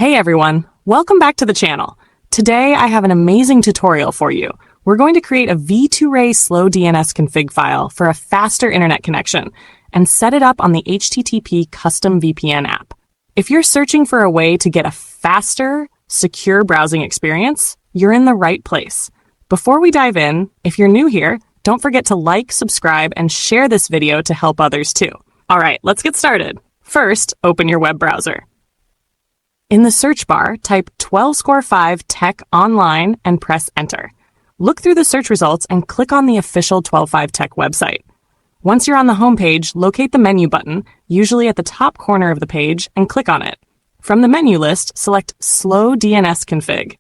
Hey everyone, welcome back to the channel. Today I have an amazing tutorial for you. We're going to create a V2Ray Slow DNS Config file for a faster internet connection and set it up on the HTTP Custom VPN app. If you're searching for a way to get a faster, secure browsing experience, you're in the right place. Before we dive in, if you're new here, don't forget to like, subscribe, and share this video to help others too. All right, let's get started. First, open your web browser. In the search bar, type 12score5 tech online and press enter. Look through the search results and click on the official 125tech website. Once you're on the home page, locate the menu button, usually at the top corner of the page, and click on it. From the menu list, select Slow DNS Config.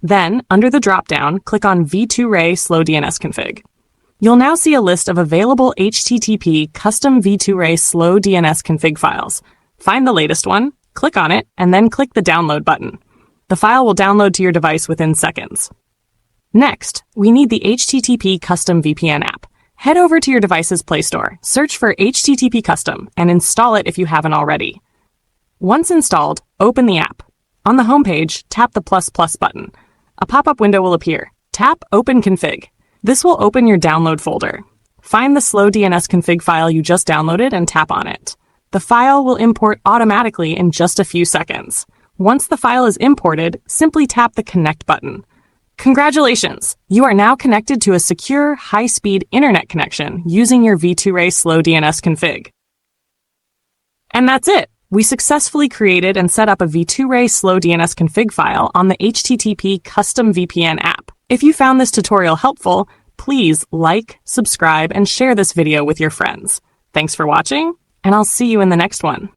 Then, under the drop-down, click on V2Ray Slow DNS Config. You'll now see a list of available HTTP Custom V2Ray Slow DNS Config files. Find the latest one, click on it, and then click the download button. The file will download to your device within seconds. Next, we need the HTTP Custom VPN app. Head over to your device's Play Store, search for HTTP Custom, and install it if you haven't already. Once installed, open the app. On the home page, tap the ++ button. A pop-up window will appear. Tap Open Config. This will open your download folder. Find the Slow DNS Config file you just downloaded and tap on it. The file will import automatically in just a few seconds. Once the file is imported, simply tap the Connect button. Congratulations! You are now connected to a secure, high-speed internet connection using your V2Ray Slow DNS Config. And that's it! We successfully created and set up a V2Ray Slow DNS Config file on the HTTP Custom VPN app. If you found this tutorial helpful, please like, subscribe, and share this video with your friends. Thanks for watching, and I'll see you in the next one.